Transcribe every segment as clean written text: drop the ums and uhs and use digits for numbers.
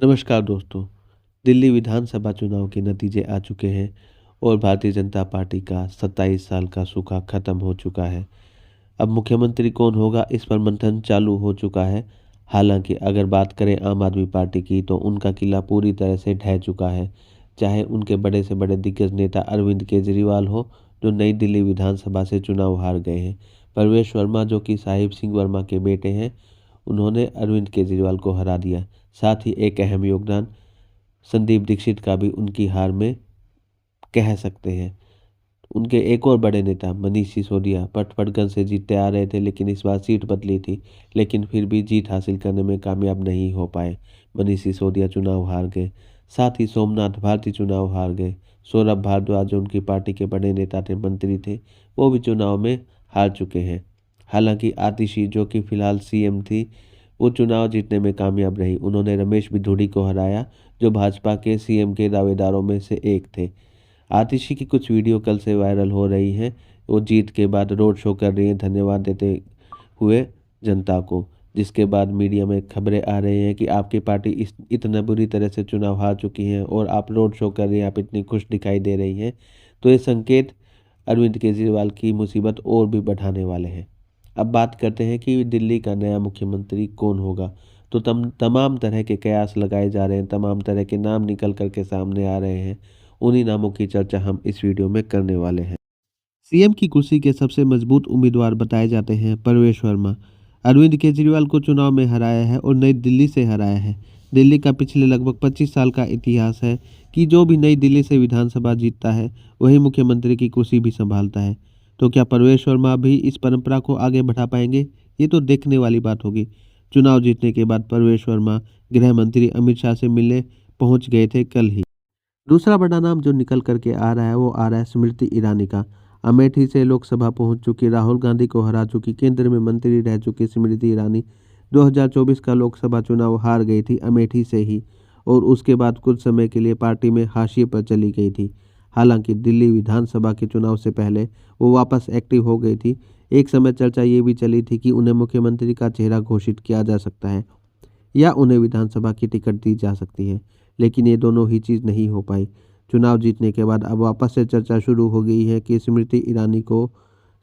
नमस्कार दोस्तों। दिल्ली विधानसभा चुनाव के नतीजे आ चुके हैं और भारतीय जनता पार्टी का 27 साल का सूखा खत्म हो चुका है। अब मुख्यमंत्री कौन होगा इस पर मंथन चालू हो चुका है। हालांकि अगर बात करें आम आदमी पार्टी की तो उनका किला पूरी तरह से ढह चुका है। चाहे उनके बड़े से बड़े दिग्गज नेता अरविंद केजरीवाल हो, जो नई दिल्ली विधानसभा से चुनाव हार गए हैं। परवेश वर्मा, जो कि साहिब सिंह वर्मा के बेटे हैं, उन्होंने अरविंद केजरीवाल को हरा दिया। साथ ही एक अहम योगदान संदीप दीक्षित का भी उनकी हार में कह सकते हैं। उनके एक और बड़े नेता मनीष सिसोदिया पटपड़गंज से जीतते आ रहे थे, लेकिन इस बार सीट बदली थी, लेकिन फिर भी जीत हासिल करने में कामयाब नहीं हो पाए। मनीष सिसोदिया चुनाव हार गए। साथ ही सोमनाथ भारती चुनाव हार गए। सौरभ भारद्वाज, जो उनकी पार्टी के बड़े नेता थे, मंत्री थे, वो भी चुनाव में हार चुके हैं। हालांकि आतिशी, जो कि फिलहाल सीएम थी, वो चुनाव जीतने में कामयाब रही। उन्होंने रमेश बिधूड़ी को हराया, जो भाजपा के सीएम के दावेदारों में से एक थे। आतिशी की कुछ वीडियो कल से वायरल हो रही हैं। वो जीत के बाद रोड शो कर रही हैं, धन्यवाद देते हुए जनता को, जिसके बाद मीडिया में खबरें आ रही हैं कि आपकी पार्टी इतना बुरी तरह से चुनाव हार चुकी है और आप रोड शो कर रही हैं, आप इतनी खुश दिखाई दे रही हैं। तो ये संकेत अरविंद केजरीवाल की मुसीबत और भी बढ़ाने वाले हैं। अब बात करते हैं कि दिल्ली का नया मुख्यमंत्री कौन होगा। तो तमाम तरह के कयास लगाए जा रहे हैं, तमाम तरह के नाम निकल कर के सामने आ रहे हैं। उन्हीं नामों की चर्चा हम इस वीडियो में करने वाले हैं। सीएम की कुर्सी के सबसे मजबूत उम्मीदवार बताए जाते हैं परवेश वर्मा। अरविंद केजरीवाल को चुनाव में हराया है और नई दिल्ली से हराया है। दिल्ली का पिछले लगभग 25 साल का इतिहास है कि जो भी नई दिल्ली से विधानसभा जीतता है, वही मुख्यमंत्री की कुर्सी भी संभालता है। तो क्या परवेश वर्मा भी इस परंपरा को आगे बढ़ा पाएंगे? ये तो देखने वाली बात होगी। चुनाव जीतने के बाद परवेश वर्मा गृह मंत्री अमित शाह से मिलने पहुंच गए थे कल ही। दूसरा बड़ा नाम जो निकल करके आ रहा है, वो आ रहा है स्मृति ईरानी का। अमेठी से लोकसभा पहुंच चुकी, राहुल गांधी को हरा चुकी, केंद्र में मंत्री रह चुकी स्मृति ईरानी 2024 का लोकसभा चुनाव हार गई थी अमेठी से ही, और उसके बाद कुछ समय के लिए पार्टी में हाशिए पर चली गई थी। हालांकि दिल्ली विधानसभा के चुनाव से पहले वो वापस एक्टिव हो गई थी। एक समय चर्चा ये भी चली थी कि उन्हें मुख्यमंत्री का चेहरा घोषित किया जा सकता है या उन्हें विधानसभा की टिकट दी जा सकती है, लेकिन ये दोनों ही चीज़ नहीं हो पाई। चुनाव जीतने के बाद अब वापस से चर्चा शुरू हो गई है कि स्मृति ईरानी को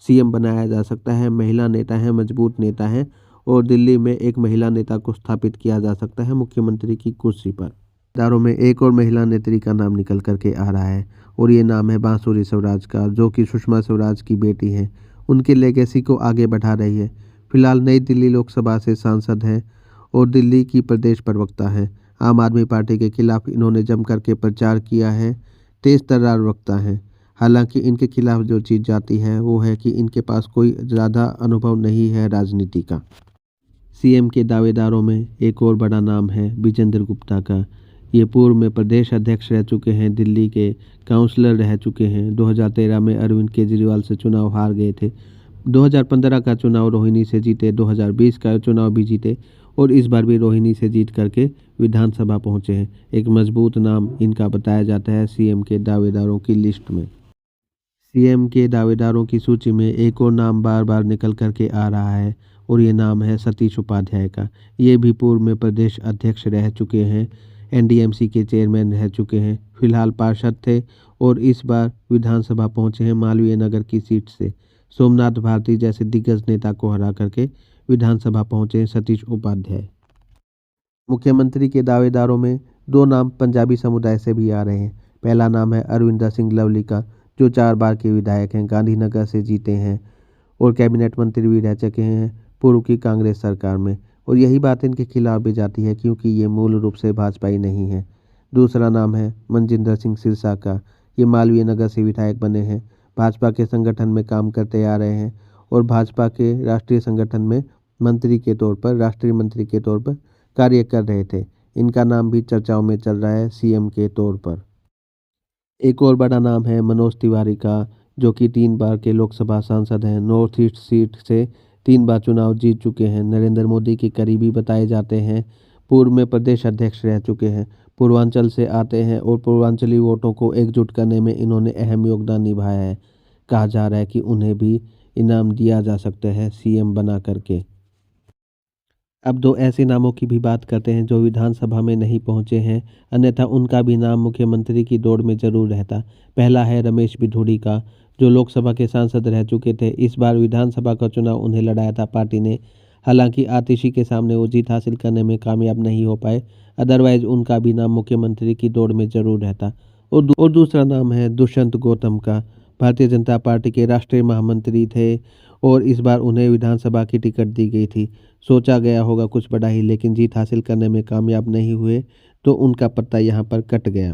सीएम बनाया जा सकता है। महिला नेता है, मजबूत नेता है, और दिल्ली में एक महिला नेता को स्थापित किया जा सकता है मुख्यमंत्री की कुर्सी पर। दारों में एक और महिला नेत्री का नाम निकल करके आ रहा है, और ये नाम है बांसुरी स्वराज का, जो कि सुषमा स्वराज की बेटी हैं। उनके लेगेसी को आगे बढ़ा रही है। फिलहाल नई दिल्ली लोकसभा से सांसद हैं और दिल्ली की प्रदेश प्रवक्ता हैं। आम आदमी पार्टी के खिलाफ इन्होंने जम करके प्रचार किया है। तेज तर्रार वक्ता हैं। हालांकि इनके खिलाफ जो चीज़ जाती है वो है कि इनके पास कोई ज़्यादा अनुभव नहीं है राजनीति का। सीएम के दावेदारों में एक और बड़ा नाम है विजेंद्र गुप्ता का। ये पूर्व में प्रदेश अध्यक्ष रह चुके हैं, दिल्ली के काउंसलर रह चुके हैं। 2013 में अरविंद केजरीवाल से चुनाव हार गए थे। 2015 का चुनाव रोहिणी से जीते, 2020 का चुनाव भी जीते, और इस बार भी रोहिणी से जीत करके विधानसभा पहुंचे हैं। एक मजबूत नाम इनका बताया जाता है सीएम के दावेदारों की लिस्ट में। सीएम के दावेदारों की सूची में एक और नाम बार बार निकल करके आ रहा है, और ये नाम है सतीश उपाध्याय का। ये भी पूर्व में प्रदेश अध्यक्ष रह चुके हैं, एनडीएमसी के चेयरमैन रह चुके हैं, फिलहाल पार्षद थे, और इस बार विधानसभा पहुंचे हैं मालवीय नगर की सीट से। सोमनाथ भारती जैसे दिग्गज नेता को हरा करके विधानसभा पहुंचे हैं सतीश उपाध्याय। मुख्यमंत्री के दावेदारों में दो नाम पंजाबी समुदाय से भी आ रहे हैं। पहला नाम है अरविंदर सिंह लवली का, जो 4 बार के विधायक हैं, गांधीनगर से जीते हैं और कैबिनेट मंत्री भी रह चुके हैं पूर्व की कांग्रेस सरकार में। और यही बात इनके खिलाफ भी जाती है, क्योंकि ये मूल रूप से भाजपाई नहीं है। दूसरा नाम है मनजिंदर सिंह सिरसा का। ये मालवीय नगर से विधायक बने हैं, भाजपा के संगठन में काम करते आ रहे हैं, और भाजपा के राष्ट्रीय संगठन में मंत्री के तौर पर, राष्ट्रीय मंत्री के तौर पर कार्य कर रहे थे। इनका नाम भी चर्चाओं में चल रहा है सीएम के तौर पर। एक और बड़ा नाम है मनोज तिवारी का, जो कि 3 बार के लोकसभा सांसद हैं। नॉर्थ ईस्ट सीट से 3 बार चुनाव जीत चुके हैं, नरेंद्र मोदी के करीबी बताए जाते हैं, पूर्व में प्रदेश अध्यक्ष रह चुके हैं, पूर्वांचल से आते हैं, और पूर्वांचली वोटों को एकजुट करने में इन्होंने अहम योगदान निभाया है। कहा जा रहा है कि उन्हें भी इनाम दिया जा सकता है सीएम बना करके। अब दो ऐसे नामों की भी बात करते हैं जो विधानसभा में नहीं पहुंचे हैं, अन्यथा उनका भी नाम मुख्यमंत्री की दौड़ में जरूर रहता। पहला है रमेश बिधूड़ी का, जो लोकसभा के सांसद रह चुके थे। इस बार विधानसभा का चुनाव उन्हें लड़ाया था पार्टी ने। हालांकि आतिशी के सामने वो जीत हासिल करने में कामयाब नहीं हो पाए, अदरवाइज उनका भी नाम मुख्यमंत्री की दौड़ में जरूर रहता। और दूसरा नाम है दुष्यंत गौतम का। भारतीय जनता पार्टी के राष्ट्रीय महामंत्री थे और इस बार उन्हें विधानसभा की टिकट दी गई थी। सोचा गया होगा कुछ बड़ा ही, लेकिन जीत हासिल करने में कामयाब नहीं हुए, तो उनका पत्ता यहाँ पर कट गया।